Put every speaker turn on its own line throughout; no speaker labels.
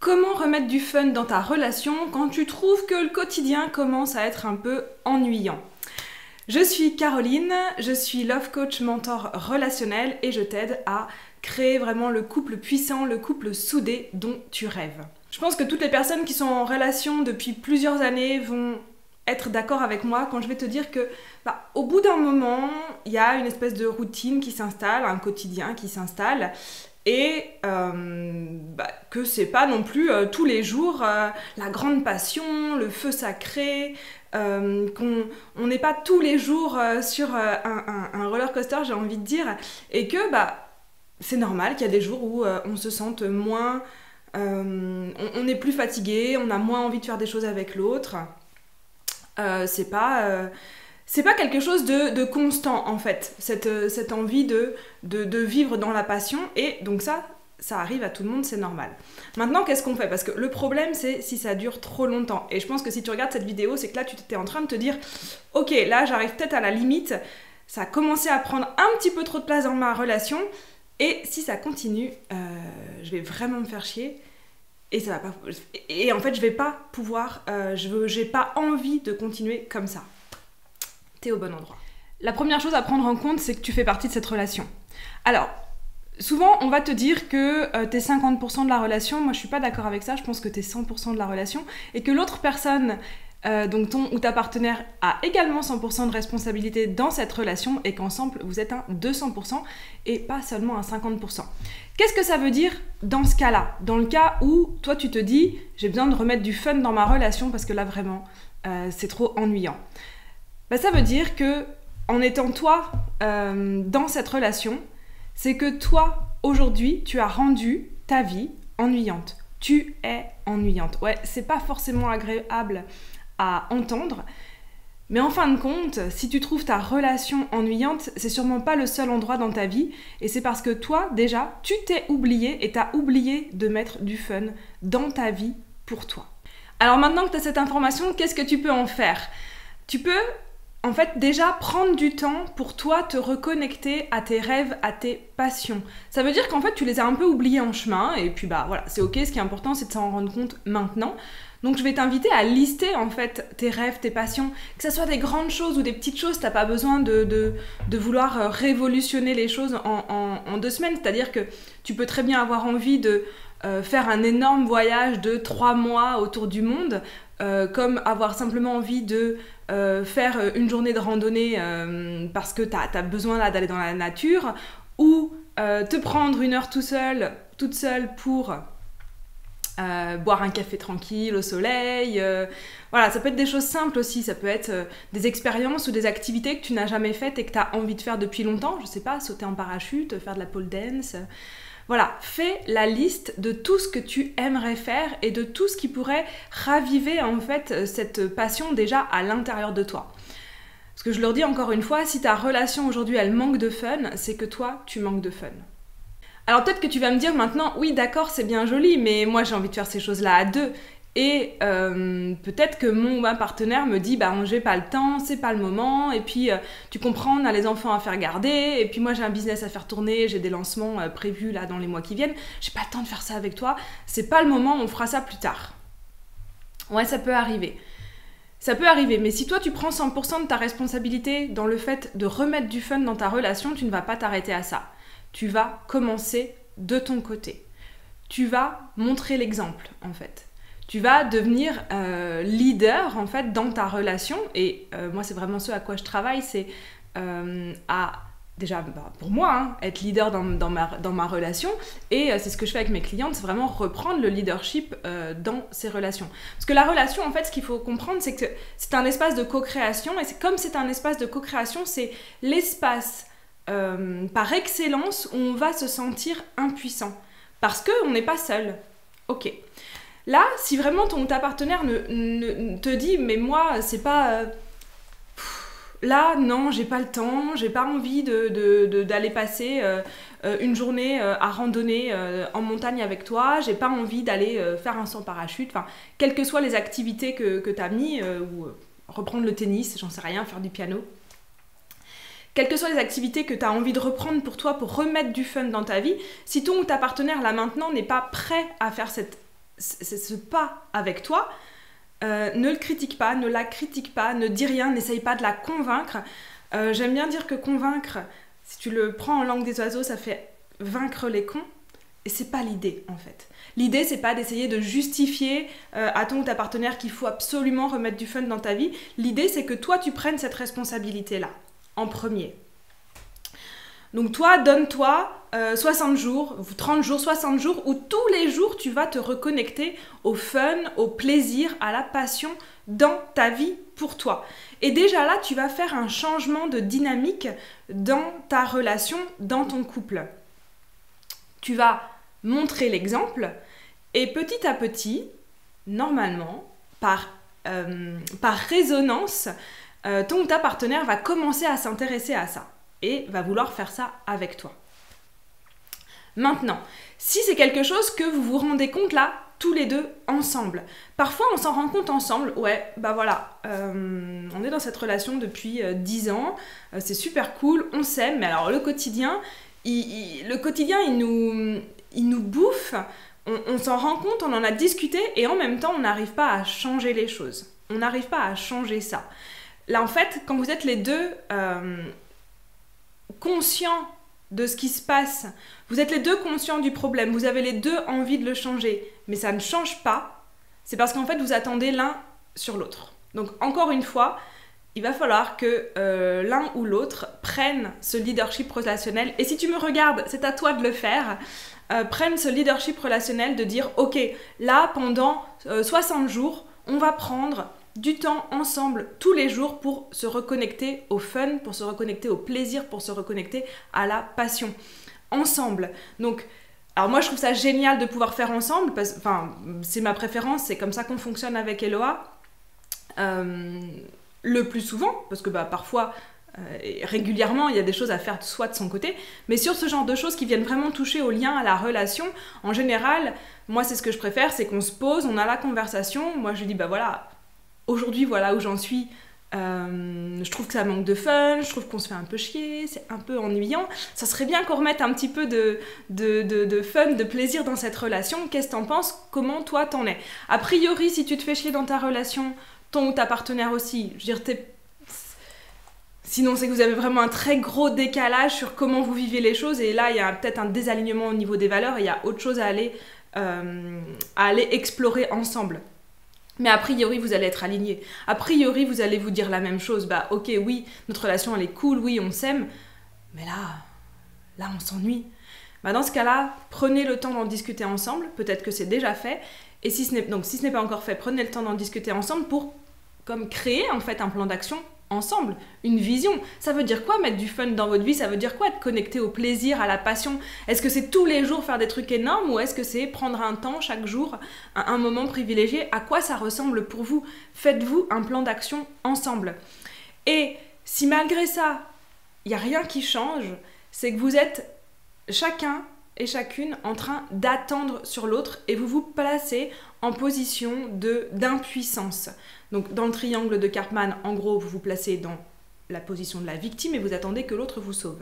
Comment remettre du fun dans ta relation quand tu trouves que le quotidien commence à être un peu ennuyant? Je suis Caroline, je suis love coach mentor relationnel et je t'aide à créer vraiment le couple puissant, le couple soudé dont tu rêves. Je pense que toutes les personnes qui sont en relation depuis plusieurs années vont être d'accord avec moi quand je vais te dire que au bout d'un moment, il y a une espèce de routine qui s'installe, un quotidien qui s'installe et que c'est pas non plus tous les jours la grande passion, le feu sacré, qu'on n'est pas tous les jours sur un roller coaster, j'ai envie de dire, et que c'est normal qu'il y a des jours où on se sente moins, on est plus fatigué, on a moins envie de faire des choses avec l'autre. C'est pas quelque chose de constant en fait, cette envie de vivre dans la passion, et donc ça arrive à tout le monde, c'est normal. Maintenant, qu'est-ce qu'on fait? Parce que le problème, c'est si ça dure trop longtemps. Et je pense que si tu regardes cette vidéo, c'est que là, tu étais en train de te dire « Ok, là, j'arrive peut-être à la limite, ça a commencé à prendre un petit peu trop de place dans ma relation, et si ça continue, je vais vraiment me faire chier. » Et ça va pas. Et en fait, je vais pas pouvoir. J'ai pas envie de continuer comme ça. T'es au bon endroit. La première chose à prendre en compte, c'est que tu fais partie de cette relation. Alors, souvent, on va te dire que t'es 50% de la relation. Moi, je suis pas d'accord avec ça. Je pense que t'es 100% de la relation. Et que l'autre personne, donc ton ou ta partenaire, a également 100% de responsabilité dans cette relation et qu'ensemble, vous êtes un 200% et pas seulement un 50%. Qu'est-ce que ça veut dire dans ce cas-là? Dans le cas où toi, tu te dis « j'ai besoin de remettre du fun dans ma relation parce que là, vraiment, c'est trop ennuyant ». Ça veut dire que en étant toi dans cette relation, c'est que toi, aujourd'hui, tu as rendu ta vie ennuyante. Tu es ennuyante. Ouais, c'est pas forcément agréable à entendre, mais en fin de compte, si tu trouves ta relation ennuyante, c'est sûrement pas le seul endroit dans ta vie, et c'est parce que toi, déjà, tu t'es oublié et t'as oublié de mettre du fun dans ta vie pour toi. Alors maintenant que tu as cette information, qu'est-ce que tu peux en faire? Tu peux en fait déjà prendre du temps pour toi te reconnecter à tes rêves, à tes passions. Ça veut dire qu'en fait tu les as un peu oubliés en chemin, et puis voilà, c'est ok, ce qui est important c'est de s'en rendre compte maintenant. Donc je vais t'inviter à lister en fait tes rêves, tes passions, que ce soit des grandes choses ou des petites choses. T'as pas besoin de vouloir révolutionner les choses en 2 semaines, c'est-à-dire que tu peux très bien avoir envie de faire un énorme voyage de 3 mois autour du monde, comme avoir simplement envie de faire une journée de randonnée parce que t'as besoin là d'aller dans la nature, ou te prendre une heure toute seule pour boire un café tranquille au soleil. Voilà, ça peut être des choses simples aussi, ça peut être des expériences ou des activités que tu n'as jamais faites et que tu as envie de faire depuis longtemps, je sais pas, sauter en parachute, faire de la pole dance. Voilà, fais la liste de tout ce que tu aimerais faire et de tout ce qui pourrait raviver en fait cette passion déjà à l'intérieur de toi. Parce que je leur dis encore une fois, si ta relation aujourd'hui elle manque de fun, c'est que toi tu manques de fun. Alors peut-être que tu vas me dire maintenant, oui d'accord c'est bien joli, mais moi j'ai envie de faire ces choses-là à deux. Et peut-être que mon ou ma partenaire me dit j'ai pas le temps, c'est pas le moment, et puis tu comprends, on a les enfants à faire garder, et puis moi j'ai un business à faire tourner, j'ai des lancements prévus là dans les mois qui viennent, j'ai pas le temps de faire ça avec toi, c'est pas le moment, on fera ça plus tard. Ouais, ça peut arriver. Ça peut arriver, mais si toi tu prends 100% de ta responsabilité dans le fait de remettre du fun dans ta relation, tu ne vas pas t'arrêter à ça. Tu vas commencer de ton côté. Tu vas montrer l'exemple en fait. Tu vas devenir leader en fait dans ta relation, et moi c'est vraiment ce à quoi je travaille, c'est déjà pour moi être leader dans ma relation, et c'est ce que je fais avec mes clientes, c'est vraiment reprendre le leadership dans ces relations. Parce que la relation en fait, ce qu'il faut comprendre, c'est que c'est un espace de co-création, et comme c'est un espace de co-création, c'est l'espace par excellence où on va se sentir impuissant parce qu'on n'est pas seul. Ok. Là, si vraiment ta partenaire te dit « mais moi, c'est pas... là, non, j'ai pas le temps, j'ai pas envie d'aller passer une journée à randonner en montagne avec toi, j'ai pas envie d'aller faire un saut en parachute », enfin, quelles que soient les activités que t'as mis, ou reprendre le tennis, j'en sais rien, faire du piano. Quelles que soient les activités que tu as envie de reprendre pour toi, pour remettre du fun dans ta vie, si ton ou ta partenaire là maintenant n'est pas prêt à faire ce pas avec toi, ne le critique pas, ne la critique pas, ne dis rien, n'essaye pas de la convaincre. J'aime bien dire que convaincre, si tu le prends en langue des oiseaux, ça fait vaincre les cons. Et c'est pas l'idée en fait. L'idée c'est pas d'essayer de justifier à ton ou ta partenaire qu'il faut absolument remettre du fun dans ta vie. L'idée c'est que toi tu prennes cette responsabilité-là en premier. Donc toi, donne-toi 60 jours, 30 jours, 60 jours où tous les jours tu vas te reconnecter au fun, au plaisir, à la passion dans ta vie pour toi. Et déjà là, tu vas faire un changement de dynamique dans ta relation, dans ton couple. Tu vas montrer l'exemple et petit à petit, normalement, par résonance, ton ou ta partenaire va commencer à s'intéresser à ça et va vouloir faire ça avec toi. Maintenant, si c'est quelque chose que vous vous rendez compte là, tous les deux ensemble. Parfois, on s'en rend compte ensemble. Ouais, bah voilà, on est dans cette relation depuis 10 ans, c'est super cool, on s'aime, mais alors le quotidien, il nous bouffe, on s'en rend compte, on en a discuté, et en même temps, on n'arrive pas à changer les choses. On n'arrive pas à changer ça. Là, en fait, quand vous êtes les deux conscients de ce qui se passe, vous êtes les deux conscients du problème, vous avez les deux envie de le changer, mais ça ne change pas, c'est parce qu'en fait vous attendez l'un sur l'autre. Donc encore une fois, il va falloir que l'un ou l'autre prenne ce leadership relationnel, et si tu me regardes, c'est à toi de le faire, prenne ce leadership relationnel de dire ok, là pendant 60 jours, on va prendre du temps ensemble tous les jours pour se reconnecter au fun, pour se reconnecter au plaisir, pour se reconnecter à la passion. Ensemble. Donc, alors moi je trouve ça génial de pouvoir faire ensemble, c'est ma préférence, c'est comme ça qu'on fonctionne avec Eloa. Le plus souvent, parce que parfois, régulièrement, il y a des choses à faire soit de son côté, mais sur ce genre de choses qui viennent vraiment toucher au lien, à la relation, en général, moi c'est ce que je préfère, c'est qu'on se pose, on a la conversation, moi je lui dis voilà, aujourd'hui, voilà où j'en suis. Je trouve que ça manque de fun, je trouve qu'on se fait un peu chier, c'est un peu ennuyant. Ça serait bien qu'on remette un petit peu de fun, de plaisir dans cette relation. Qu'est-ce que t'en penses? Comment toi t'en es? A priori, si tu te fais chier dans ta relation, ton ou ta partenaire aussi, je veux dire, sinon c'est que vous avez vraiment un très gros décalage sur comment vous vivez les choses, et là il y a peut-être un désalignement au niveau des valeurs et il y a autre chose à aller explorer ensemble. Mais a priori, vous allez être alignés. A priori, vous allez vous dire la même chose. Ok, oui, notre relation, elle est cool, oui, on s'aime. Mais là, on s'ennuie. Dans ce cas-là, prenez le temps d'en discuter ensemble. Peut-être que c'est déjà fait. Et si ce n'est pas encore fait, prenez le temps d'en discuter ensemble pour créer en fait un plan d'action ensemble, une vision. Ça veut dire quoi mettre du fun dans votre vie? Ça veut dire quoi être connecté au plaisir, à la passion? Est-ce que c'est tous les jours faire des trucs énormes, ou est-ce que c'est prendre un temps chaque jour, un moment privilégié? À quoi ça ressemble pour vous? Faites-vous un plan d'action ensemble. Et si malgré ça, il n'y a rien qui change, c'est que vous êtes chacun et chacune en train d'attendre sur l'autre, et vous vous placez en position d'impuissance. Donc dans le triangle de Karpman, en gros, vous vous placez dans la position de la victime et vous attendez que l'autre vous sauve.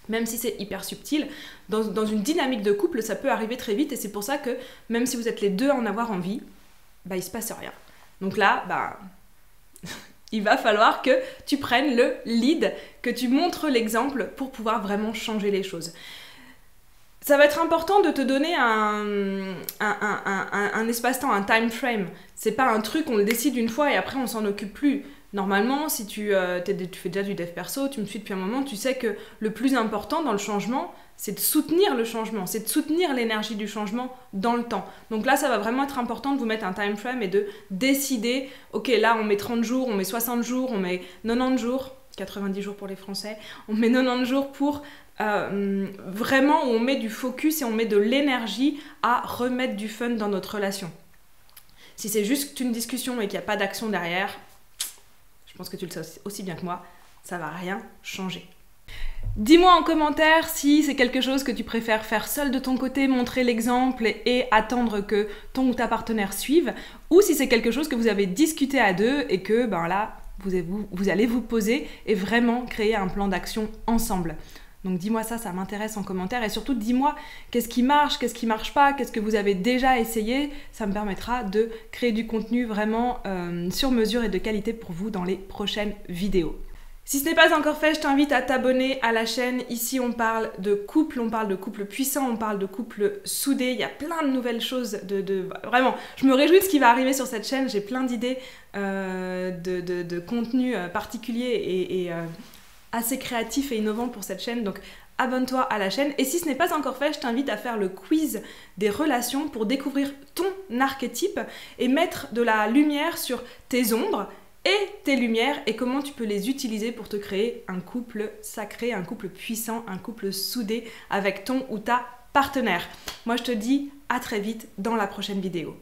Même si c'est hyper subtil, dans une dynamique de couple, ça peut arriver très vite, et c'est pour ça que même si vous êtes les deux à en avoir envie, il se passe rien. Donc là, il va falloir que tu prennes le lead, que tu montres l'exemple pour pouvoir vraiment changer les choses. Ça va être important de te donner un espace-temps, un time frame. C'est pas un truc, on le décide une fois et après on s'en occupe plus. Normalement, si tu fais déjà du dev perso, tu me suis depuis un moment, tu sais que le plus important dans le changement, c'est de soutenir le changement, c'est de soutenir l'énergie du changement dans le temps. Donc là, ça va vraiment être important de vous mettre un time frame et de décider, ok, là on met 30 jours, on met 60 jours, on met 90 jours, 90 jours pour les Français, on met 90 jours pour vraiment où on met du focus et on met de l'énergie à remettre du fun dans notre relation. Si c'est juste une discussion et qu'il n'y a pas d'action derrière, je pense que tu le sais aussi bien que moi, ça va rien changer. Dis-moi en commentaire si c'est quelque chose que tu préfères faire seul de ton côté, montrer l'exemple et attendre que ton ou ta partenaire suive, ou si c'est quelque chose que vous avez discuté à deux et que là, vous allez vous poser et vraiment créer un plan d'action ensemble. Donc dis-moi ça m'intéresse en commentaire et surtout dis-moi qu'est-ce qui marche pas, qu'est-ce que vous avez déjà essayé. Ça me permettra de créer du contenu vraiment sur mesure et de qualité pour vous dans les prochaines vidéos. Si ce n'est pas encore fait, je t'invite à t'abonner à la chaîne. Ici, on parle de couple puissant, on parle de couple soudé. Il y a plein de nouvelles choses. Vraiment, je me réjouis de ce qui va arriver sur cette chaîne. J'ai plein d'idées de contenu particulier et assez créatif et innovant pour cette chaîne. Donc, abonne-toi à la chaîne. Et si ce n'est pas encore fait, je t'invite à faire le quiz des relations pour découvrir ton archétype et mettre de la lumière sur tes ombres et tes lumières et comment tu peux les utiliser pour te créer un couple sacré, un couple puissant, un couple soudé avec ton ou ta partenaire. Moi je te dis à très vite dans la prochaine vidéo.